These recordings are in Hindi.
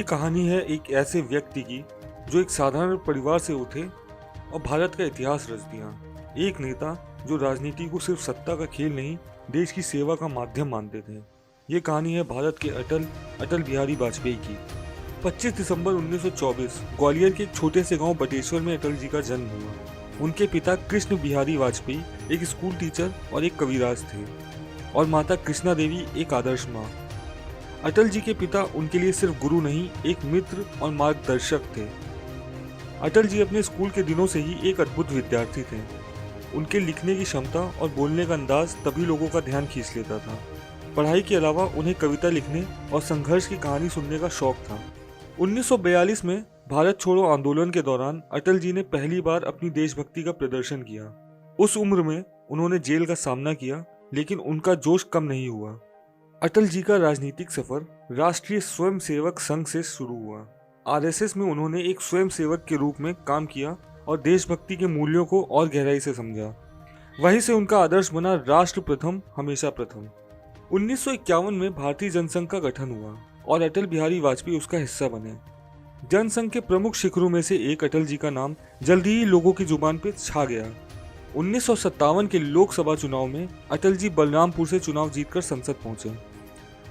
कहानी है एक ऐसे व्यक्ति की जो एक साधारण परिवार से उठे और भारत का इतिहास रच दिया। एक नेता जो राजनीति को सिर्फ सत्ता का खेल नहीं, देश की सेवा का माध्यम मानते थे। ये कहानी है भारत के अटल बिहारी वाजपेयी की। 25 दिसंबर 1924 ग्वालियर के एक छोटे से गांव बटेश्वर में अटल जी का जन्म हुआ। उनके पिता कृष्ण बिहारी वाजपेयी एक स्कूल टीचर और एक कविराज थे और माता कृष्णा देवी एक आदर्श माँ। अटल जी के पिता उनके लिए सिर्फ गुरु नहीं, एक मित्र और मार्गदर्शक थे। अटल जी अपने स्कूल के दिनों से ही एक अद्भुत विद्यार्थी थे। उनके लिखने की क्षमता और बोलने का अंदाज तभी लोगों का ध्यान खींच लेता था। पढ़ाई के अलावा उन्हें कविता लिखने और संघर्ष की कहानी सुनने का शौक था। 1942 में भारत छोड़ो आंदोलन के दौरान अटल जी ने पहली बार अपनी देशभक्ति का प्रदर्शन किया। उस उम्र में उन्होंने जेल का सामना किया, लेकिन उनका जोश कम नहीं हुआ। अटल जी का राजनीतिक सफर राष्ट्रीय स्वयंसेवक संघ से शुरू हुआ। आरएसएस में उन्होंने एक स्वयंसेवक के रूप में काम किया और देशभक्ति के मूल्यों को और गहराई से समझा। वहीं से उनका आदर्श बना राष्ट्र प्रथम हमेशा प्रथम। 1951 में भारतीय जनसंघ का गठन हुआ और अटल बिहारी वाजपेयी उसका हिस्सा बने। जनसंघ के प्रमुख शिखरों में से एक अटल जी का नाम जल्दी ही लोगों की जुबान पर छा गया। 1957 के लोकसभा चुनाव में अटल जी बलरामपुर से चुनाव जीतकर संसद पहुंचे।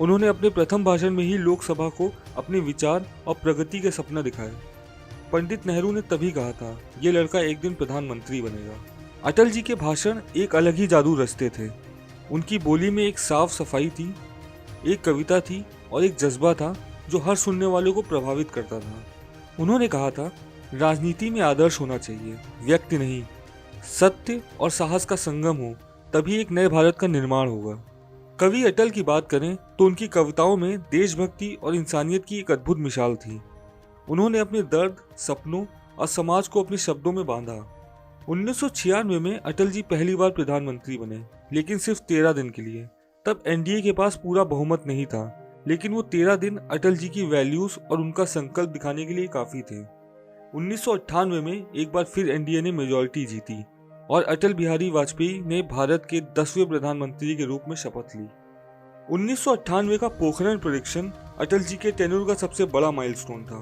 उन्होंने अपने प्रथम भाषण में ही लोकसभा को अपने विचार और प्रगति के सपना दिखाए। पंडित नेहरू ने तभी कहा था, ये लड़का एक दिन प्रधानमंत्री बनेगा। अटल जी के भाषण एक अलग ही जादू रचते थे। उनकी बोली में एक साफ सफाई थी, एक कविता थी और एक जज्बा था जो हर सुनने वालों को प्रभावित करता था। उन्होंने कहा था, राजनीति में आदर्श होना चाहिए, व्यक्ति नहीं। सत्य और साहस का संगम हो, तभी एक नए भारत का निर्माण होगा। कवि अटल की बात करें तो उनकी कविताओं में देशभक्ति और इंसानियत की एक अद्भुत मिसाल थी। उन्होंने अपने दर्द, सपनों और समाज को अपने शब्दों में बांधा। 1996 में अटल जी पहली बार प्रधानमंत्री बने, लेकिन सिर्फ 13 दिन के लिए। तब एनडीए के पास पूरा बहुमत नहीं था, लेकिन वो 13 दिन अटल जी की वैल्यूज और उनका संकल्प दिखाने के लिए काफी थे। 1998 में एक बार फिर एनडीए ने मेजॉरिटी जीती और अटल बिहारी वाजपेयी ने भारत के 10वें प्रधानमंत्री के रूप में शपथ ली। 1998 का पोखरण परीक्षण अटल जी के टेन्योर का सबसे बड़ा माइलस्टोन था।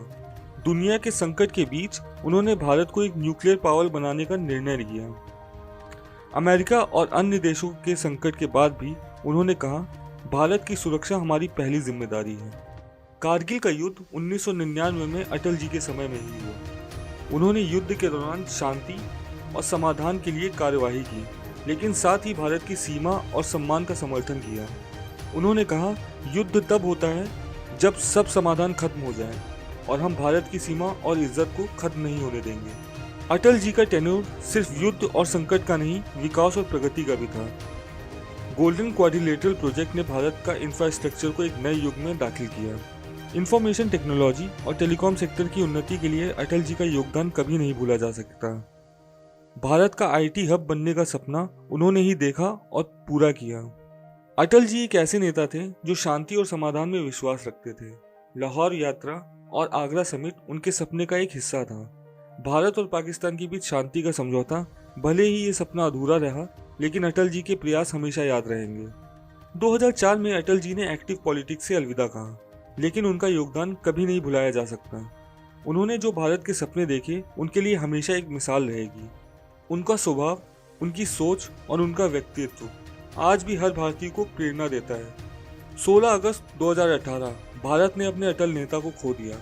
दुनिया के संकट के बीच उन्होंने भारत को एक न्यूक्लियर पावर बनाने का निर्णय लिया। अमेरिका और अन्य देशों के संकट के बाद भी उन्होंने कहा, भारत की सुरक्षा हमारी पहली जिम्मेदारी है। कारगिल का युद्ध 1999 में अटल जी के समय में ही हुआ। उन्होंने युद्ध के दौरान शांति और समाधान के लिए कार्यवाही की, लेकिन साथ ही भारत की सीमा और सम्मान का समर्थन किया। उन्होंने कहा, युद्ध तब होता है जब सब समाधान खत्म हो जाए और हम भारत की सीमा और इज्जत को खत्म नहीं होने देंगे। अटल जी का टेन्योर सिर्फ युद्ध और संकट का नहीं, विकास और प्रगति का भी था। गोल्डन क्वाड्रिलेटरल प्रोजेक्ट ने भारत का इंफ्रास्ट्रक्चर को एक नए युग में दाखिल किया। इंफॉर्मेशन टेक्नोलॉजी और टेलीकॉम सेक्टर की उन्नति के लिए अटल जी का योगदान कभी नहीं भूला जा सकता। भारत का आईटी हब बनने का सपना उन्होंने ही देखा और पूरा किया। अटल जी एक ऐसे नेता थे जो शांति और समाधान में विश्वास रखते थे। लाहौर यात्रा और आगरा समिट उनके सपने का एक हिस्सा था। भारत और पाकिस्तान के बीच शांति का समझौता, भले ही ये सपना अधूरा रहा, लेकिन अटल जी के प्रयास हमेशा याद रहेंगे। 2004 में अटल जी ने एक्टिव पॉलिटिक्स से अलविदा कहा, लेकिन उनका योगदान कभी नहीं भुलाया जा सकता। उन्होंने जो भारत के सपने देखे, उनके लिए हमेशा एक मिसाल रहेगी। उनका स्वभाव, उनकी सोच और उनका व्यक्तित्व आज भी हर भारतीय को प्रेरणा देता है। 16 अगस्त 2018 भारत ने अपने अटल नेता को खो दिया।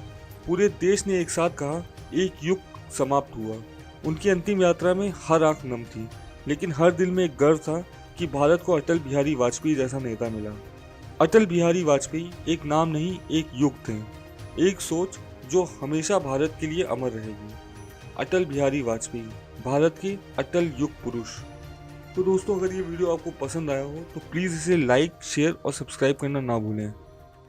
पूरे देश ने एक साथ कहा, एक युग समाप्त हुआ। उनकी अंतिम यात्रा में हर आंख नम थी, लेकिन हर दिल में एक गर्व था कि भारत को अटल बिहारी वाजपेयी जैसा नेता मिला। अटल बिहारी वाजपेयी एक नाम नहीं, एक युग थे, एक सोच जो हमेशा भारत के लिए अमर रहेगी। अटल बिहारी वाजपेयी, भारत के अटल युग पुरुष। तो दोस्तों, अगर ये वीडियो आपको पसंद आया हो तो प्लीज़ इसे लाइक, शेयर और सब्सक्राइब करना ना भूलें।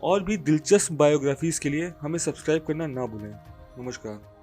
और भी दिलचस्प बायोग्राफीज़ के लिए हमें सब्सक्राइब करना ना भूलें। नमस्कार।